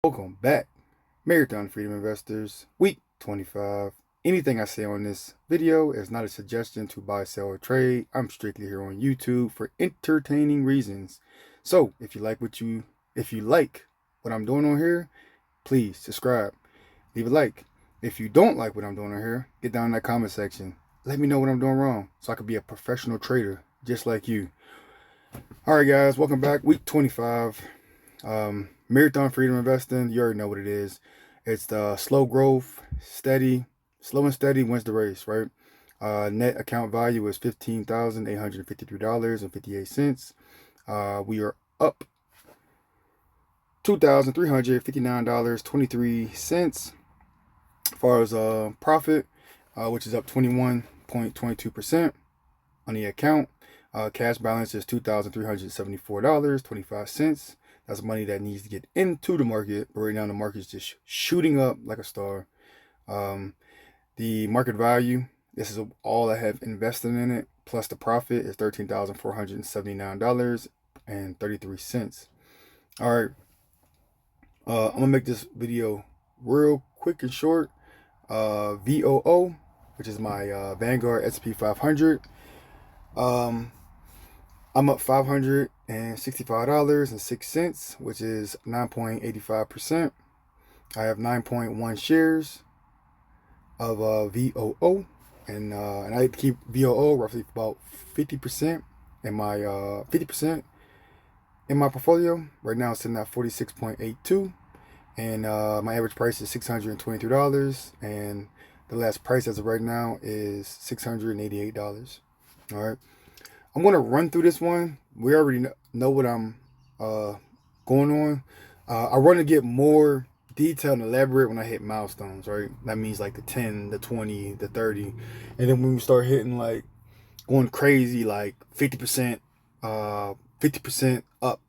Welcome back, Marathon Freedom Investors, week 25. Anything I say on this video is not a suggestion to buy, sell, or trade. I'm strictly here on YouTube for entertaining reasons. So if you like what I'm doing on here, please subscribe, leave a like. If you don't like what I'm doing on here, get down in that comment section. Let me know what I'm doing wrong so I can be a professional trader just like you. All right, guys, welcome back. Week 25. Marathon Freedom Investing, you already know what it is. It's the slow growth, slow and steady wins the race, right? Net account value is $15,853.58. We are up $2,359.23 as far as profit, which is up 21.22% on the account. Cash balance is $2,374.25. That's money that needs to get into the market. But right now, the market's just shooting up like a star. The market value, this is all I have invested in it, plus the profit is $13,479.33. All right. I'm going to make this video real quick and short. VOO, which is my Vanguard S&P 500. I'm up $565.06, which is 9.85%. I have 9.1 shares of VOO, and I like to keep VOO roughly about 50% in my 50% in my portfolio. Right now, it's sitting at 46.82, and my average price is $623, and the last price as of right now is $688. All right. I'm going to run through this one. We already know what I'm going on. I want to get more detailed and elaborate when I hit milestones, right? That means like the 10, the 20, the 30. And then when we start hitting like going crazy, like 50%, 50% up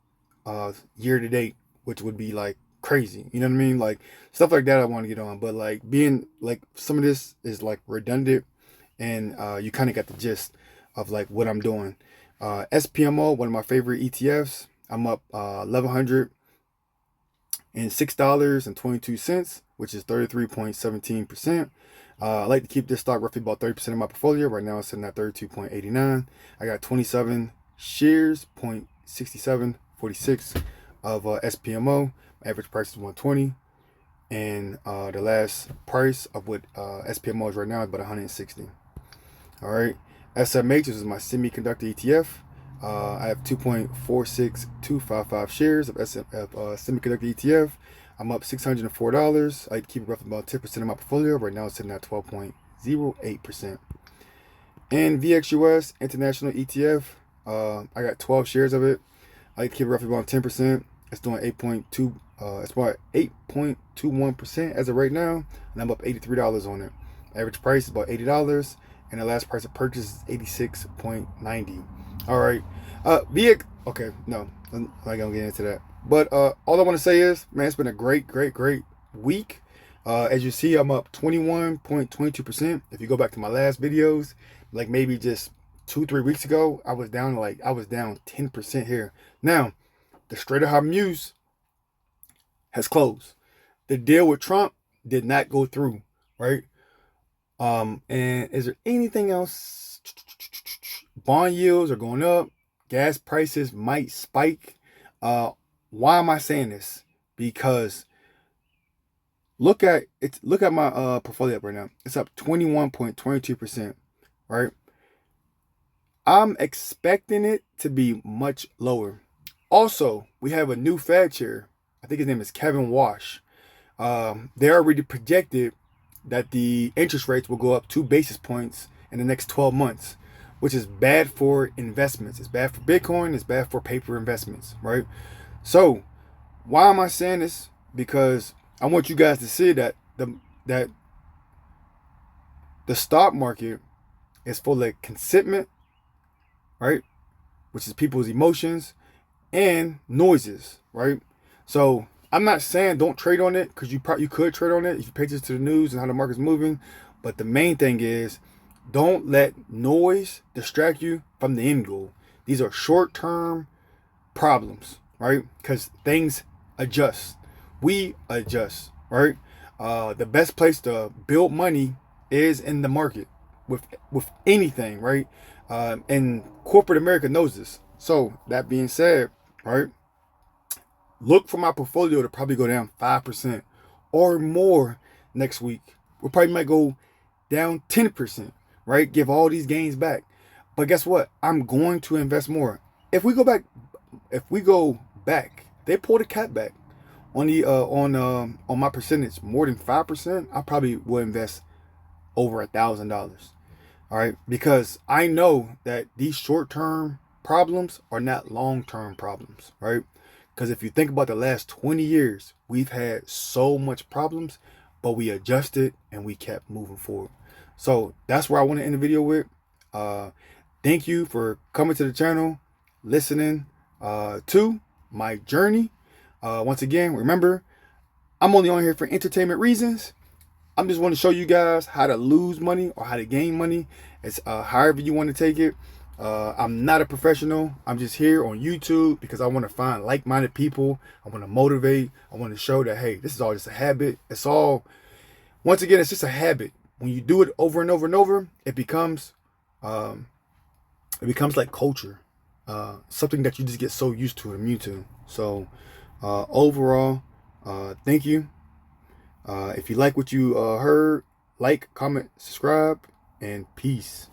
year to date, which would be like crazy. You know what I mean? Like stuff like that I want to get on. But like being like some of this is like redundant, and you kind of got the gist of like what I'm doing. SPMO, one of my favorite ETFs. I'm up $1,106.22, which is 33.17%. I like to keep this stock roughly about 30% of my portfolio. Right now it's sitting at 32.89. I got 27 shares, 0.6746 of SPMO. My average price is 120, and the last price of what SPMO is right now is about 160. All right. SMH, this is my semiconductor ETF. I have 2.46255 shares of semiconductor ETF. I'm up $604. I keep roughly about 10% of my portfolio. Right now it's sitting at 12.08%. And VXUS International ETF. I got 12 shares of it. I keep roughly about 10%. It's doing 8.2. It's about 8.21% as of right now, and I'm up $83 on it. Average price is about $80. And the last price of purchase is 86.90. All right. Okay, no, I'm not gonna get into that. But all I want to say is, man, it's been a great week. As you see, I'm up 21.22%. If you go back to my last videos, like maybe just 2-3 weeks ago, I was down 10% here. Now, the Strait of Hormuz has closed. The deal with Trump did not go through, right? And is there anything else? Bond yields are going up. Gas prices might spike. Why am I saying this? Because look at my portfolio right now. It's up 21.22%, right? I'm expecting it to be much lower. Also, we have a new Fed chair. I think his name is Kevin Wash. They already projected that the interest rates will go up 2 basis points in the next 12 months, which is bad for investments. It's bad for Bitcoin. It's bad for paper investments, right? So why am I saying this? Because I want you guys to see that the stock market is full of contentment, right? Which is people's emotions and noises, right? So I'm not saying don't trade on it, because you could trade on it if you pay attention to the news and how the market's moving. But the main thing is, don't let noise distract you from the end goal. These are short-term problems, right? Because things adjust. we adjust, right? The best place to build money is in the market with anything, right? And corporate America knows this. So that being said, right, look for my portfolio to probably go down 5% or more next week. We probably might go down 10%, right? Give all these gains back. But guess what? I'm going to invest more. If we go back, they pulled a cap back on the on my percentage more than 5%. I probably will invest over $1,000. All right, because I know that these short-term problems are not long-term problems, right? Because if you think about the last 20 years, we've had so much problems, but we adjusted and we kept moving forward. So that's where I want to end the video with. Uh, thank you for coming to the channel, listening to my journey. Once again, remember, I'm only on here for entertainment reasons. I'm just want to show you guys how to lose money or how to gain money. It's however you want to take it. I'm not a professional. I'm just here on YouTube because I want to find like-minded people. I want to motivate. I want to show that, hey, this is all just a habit. It's all, once again, it's just a habit. When you do it over and over and over, it becomes like culture. Something that you just get so used to and immune to. So overall, thank you. If you like what you heard, like, comment, subscribe, and peace.